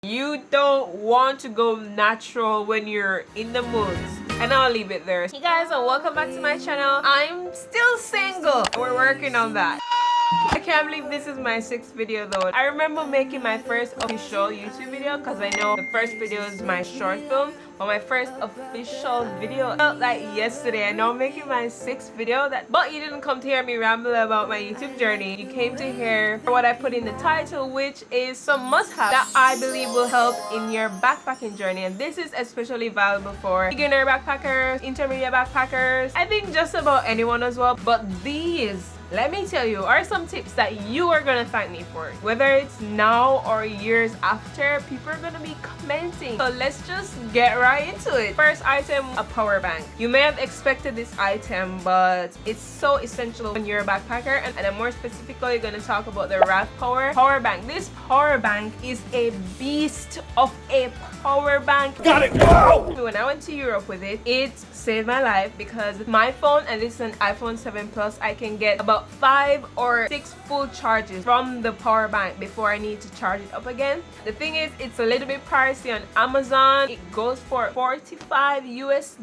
You don't want to go natural when you're in the mood. And I'll leave it there. Hey guys, and welcome back to my channel. I'm still single. We're working on that. I can't believe this is my 6th video though. I remember making my first official YouTube video because I know the first video is my short film, but my first official video felt like yesterday. I know I'm making my 6th video, but you didn't come to hear me ramble about my YouTube journey. You came to hear what I put in the title, which is some must-have that I believe will help in your backpacking journey. And this is especially valuable for beginner backpackers, intermediate backpackers, I think just about anyone as well. But these, let me tell you, are some tips that you are gonna thank me for. Whether it's now or years after, people are gonna be commenting. So let's just get right into it. First item, a power bank. You may have expected this item, but it's so essential when you're a backpacker. And I'm more specifically gonna talk about the RAV power bank. This power bank is a beast of a power bank. Gotta go! When I went to Europe with it, it saved my life because with my phone, and this is an iPhone 7 Plus, I can get about 5 or 6 full charges from the power bank before I need to charge it up again. The thing is, it's a little bit pricey on Amazon. It goes for $45 US.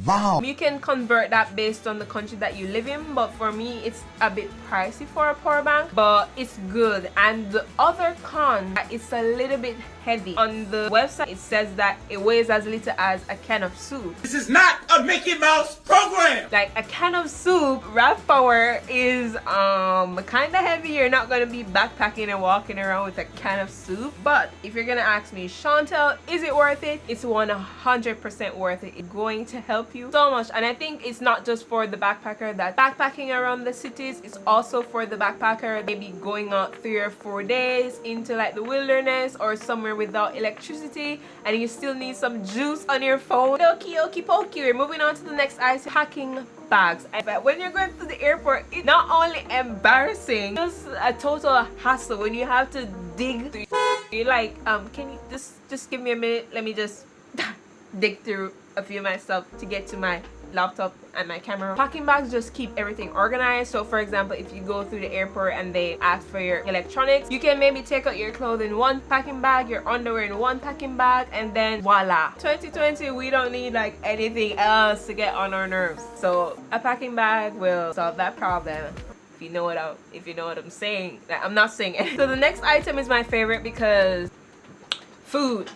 Wow. You can convert that based on the country that you live in, but for me it's a bit pricey for a power bank, but it's good. And the other con, it's a little bit heavy. On the website it says that it weighs as little as a can of soup. This is not a Mickey Mouse program! Like a can of soup, RAV power is kind of heavy. You're not gonna be backpacking and walking around with a can of soup. But if you're gonna ask me, Chantel, is it worth it? It's 100% worth it. It's going to help you so much. And I think it's not just for the backpacker that's backpacking around the cities, it's also for the backpacker maybe going out 3 or 4 days into like the wilderness or somewhere without electricity and you still need some juice on your phone. Okie pokey. We're moving on to the next item, packing bags. But when you're going to the airport, it's not only embarrassing, it's a total hassle when you have to dig through. You're like, can you just give me a minute? Let me just dig through a few of my stuff to get to my laptop and my camera. Packing bags just keep everything organized. So for example, if you go through the airport and they ask for your electronics, you can maybe take out your clothes in one packing bag, your underwear in one packing bag, and then voila. 2020, we don't need like anything else to get on our nerves. So a packing bag will solve that problem. If you know what I'm saying. I'm not saying it. So the next item is my favorite because food.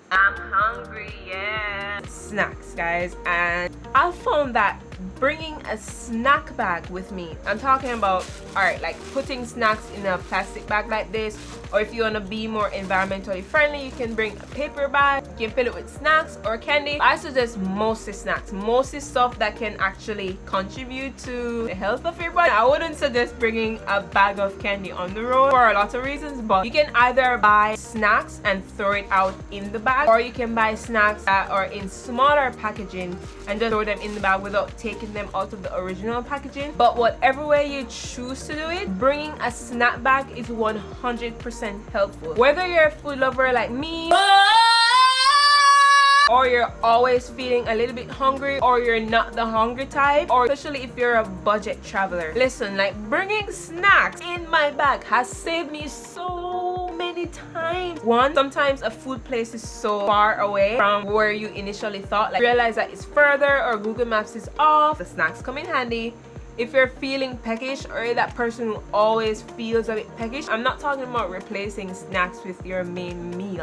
I'm hungry, yeah. Snacks, guys. And I found that bringing a snack bag with me, I'm talking about, alright, like putting snacks in a plastic bag like this, or if you want to be more environmentally friendly, you can bring a paper bag. You can fill it with snacks or candy. I suggest mostly snacks, mostly stuff that can actually contribute to the health of your body. I wouldn't suggest bringing a bag of candy on the road for a lot of reasons, but you can either buy snacks and throw it out in the bag, or you can buy snacks that are in smaller packaging and just throw them in the bag without taking them out of the original packaging. But whatever way you choose to do it, bringing a snack bag is 100% helpful. Whether you're a food lover like me, or you're always feeling a little bit hungry, or you're not the hungry type, or especially if you're a budget traveler. Listen, like bringing snacks in my bag has saved me so many times. One, sometimes a food place is so far away from where you initially thought, like realize that it's further or Google Maps is off. The snacks come in handy. If you're feeling peckish or that person who always feels a bit peckish, I'm not talking about replacing snacks with your main meal.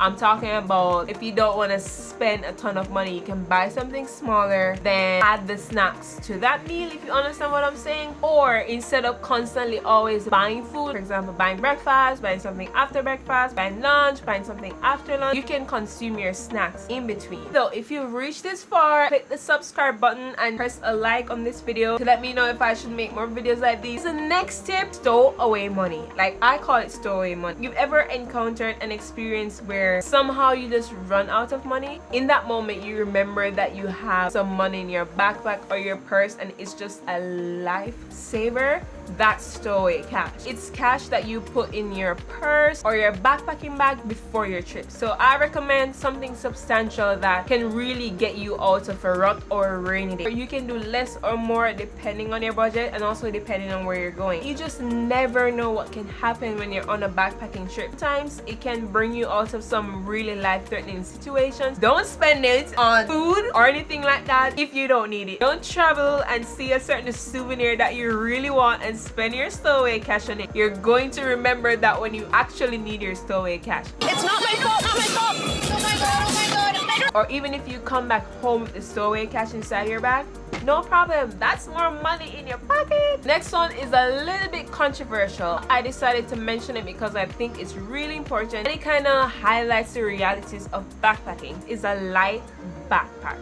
I'm talking about if you don't want to spend a ton of money, you can buy something smaller, then add the snacks to that meal, if you understand what I'm saying. Or instead of constantly always buying food, for example, buying breakfast, buying something after breakfast, buying lunch, buying something after lunch, you can consume your snacks in between. So if you've reached this far, click the subscribe button and press a like on this video to let me know if I should make more videos like these. The next tip, stow-away money. Like I call it stow-away money. You've ever encountered an experience where somehow you just run out of money? In that moment you remember that you have some money in your backpack or your purse and it's just a lifesaver. That's stowaway cash. It's cash that you put in your purse or your backpacking bag before your trip. So I recommend something substantial that can really get you out of a rut or a rainy day. You can do less or more depending on your budget and also depending on where you're going. You just never know what can happen when you're on a backpacking trip. Sometimes it can bring you out of some really life-threatening situations. Don't spend it on food or anything like that if you don't need it. Don't travel and see a certain souvenir that you really want and spend your stowaway cash on it. You're going to remember that when you actually need your stowaway cash. It's not my fault, not my fault. Oh my god, oh my god. Or even if you come back home with the stowaway cash inside your bag, no problem. That's more money in your pocket. Next one is a little bit controversial. I decided to mention it because I think it's really important and it kind of highlights the realities of backpacking. Is a light backpack.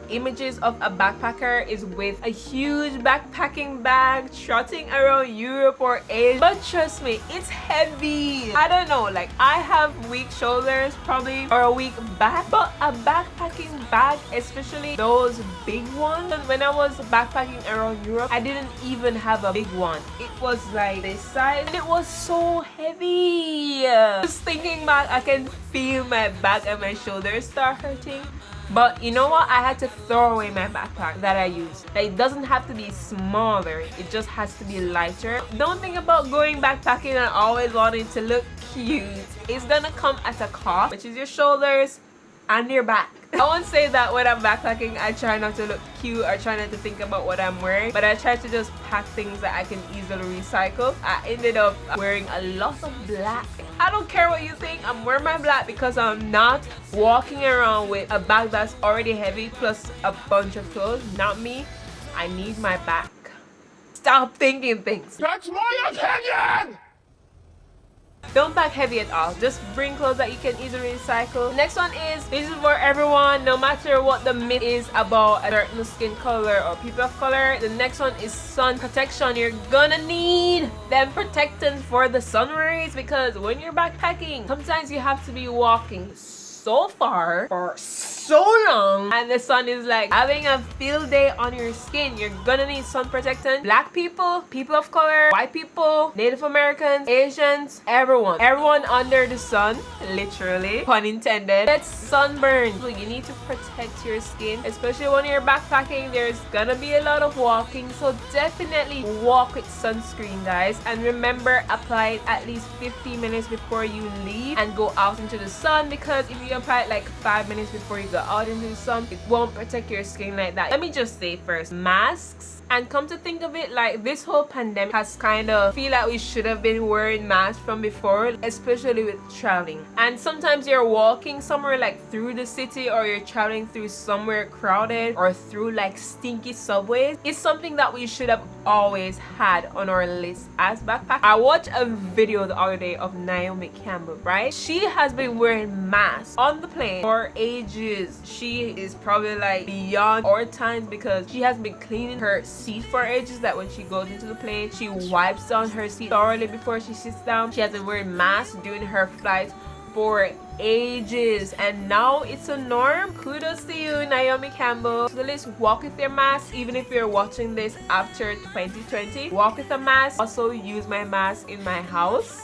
Images of a backpacker is with a huge backpacking bag trotting around Europe or Asia, but trust me, it's heavy. I don't know, like I have weak shoulders probably or a weak back, but a backpacking bag, especially those big ones, when I was backpacking around Europe, I didn't even have a big one. It was like this size and it was so heavy. Just thinking back, I can feel my back and my shoulders start hurting. But you know what? I had to throw away my backpack that I used. Like, it doesn't have to be smaller. It just has to be lighter. Don't think about going backpacking and always wanting to look cute. It's gonna come at a cost, which is your shoulders and your back. I won't say that when I'm backpacking I try not to look cute or try not to think about what I'm wearing, but I try to just pack things that I can easily recycle. I ended up wearing a lot of black. I don't care what you think, I'm wearing my black because I'm not walking around with a bag that's already heavy plus a bunch of clothes. Not me. I need my back. Stop thinking things. That's my opinion! Don't pack heavy at all. Just bring clothes that you can easily recycle. Next one is, this is for everyone, no matter what the myth is about a certain skin color or people of color. The next one is sun protection. You're gonna need them protectants for the sun rays because when you're backpacking, sometimes you have to be walking so far for so long and the sun is like having a field day on your skin. You're gonna need sun protectant. Black people, people of color, white people, Native Americans, Asians, everyone under the sun, literally, pun intended, gets sunburned. So you need to protect your skin, especially when you're backpacking. There's gonna be a lot of walking, so definitely walk with sunscreen, guys, and remember, apply it at least 15 minutes before you leave and go out into the sun, because if you apply it like 5 minutes before you go out into the sun, it won't protect your skin like that. Let me just say first, masks. And come to think of it, like this whole pandemic has kind of feel like we should have been wearing masks from before, especially with traveling. And sometimes you're walking somewhere like through the city, or you're traveling through somewhere crowded or through like stinky subways. It's something that we should have always had on our list as backpackers. I watched a video the other day of Naomi Campbell, right? She has been wearing masks on the plane for ages. She is probably like beyond our times because she has been cleaning her seat for ages, that when she goes into the plane she wipes down her seat thoroughly before she sits down. She has been wearing masks during her flights for ages and now it's a norm. Kudos to you, Naomi Campbell. So let's walk with your mask. Even if you're watching this after 2020, walk with a mask. Also use my mask in my house.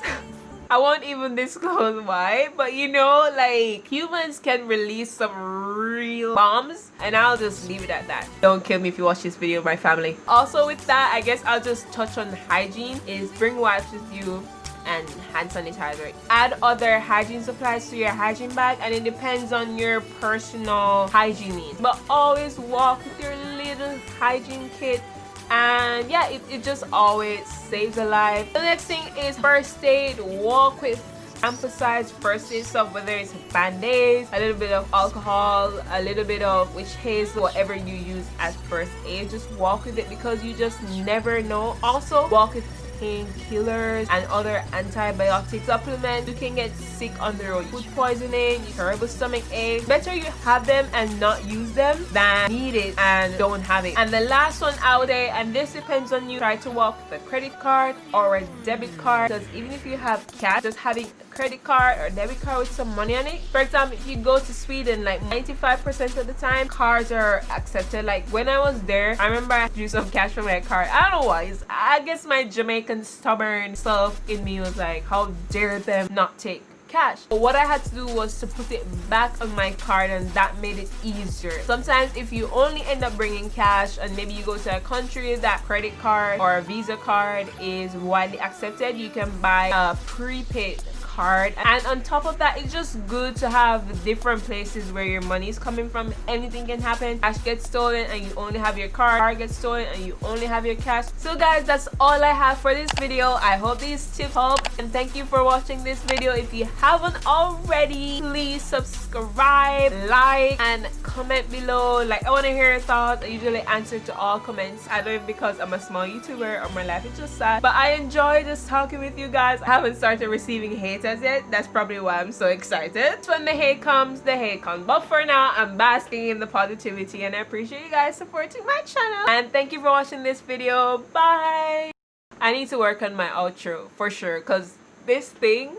I won't even disclose why, but you know, like, humans can release some real bombs, and I'll just leave it at that. Don't kill me if you watch this video, my family. Also with that, I guess I'll just touch on hygiene. Is bring wipes with you and hand sanitizer. Add other hygiene supplies to your hygiene bag, and it depends on your personal hygiene needs, but always walk with your little hygiene kit. And yeah, it just always saves a life. The next thing is first aid. Walk with emphasize first aid stuff, whether it's band-aids, a little bit of alcohol, a little bit of witch hazel, whatever you use as first aid. Just walk with it because you just never know. Also walk with painkillers and other antibiotic supplements. You can get sick on the road. Food poisoning, terrible stomach ache. Better you have them and not use them than need it and don't have it. And the last one out there, and this depends on you, try to walk with a credit card or a debit card, because even if you have cash, just having a credit card or debit card with some money on it. For example, if you go to Sweden, like 95% of the time cards are accepted. Like when I was there, I remember I drew some cash from my card. I don't know why. I guess my Jamaican stubborn self in me was like, how dare them not take cash. But what I had to do was to put it back on my card, and that made it easier. Sometimes if you only end up bringing cash and maybe you go to a country that credit card or a Visa card is widely accepted, you can buy a prepaid card. And on top of that, it's just good to have different places where your money is coming from. Anything can happen. Cash gets stolen and you only have your card gets stolen and you only have your cash. So guys, that's all I have for this video. I hope these tips help, and thank you for watching this video. If you haven't already, please subscribe, like, and comment below. Like, I want to hear your thoughts. I usually answer to all comments. I don't know if because I'm a small YouTuber or my life is just sad, but I enjoy just talking with you guys. I haven't started receiving hate as yet. That's probably why I'm so excited. When the hate comes, the hate comes. But for now, I'm basking in the positivity, and I appreciate you guys supporting my channel. And thank you for watching this video. Bye. I need to work on my outro for sure, because this thing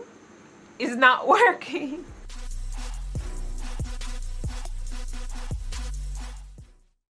is not working.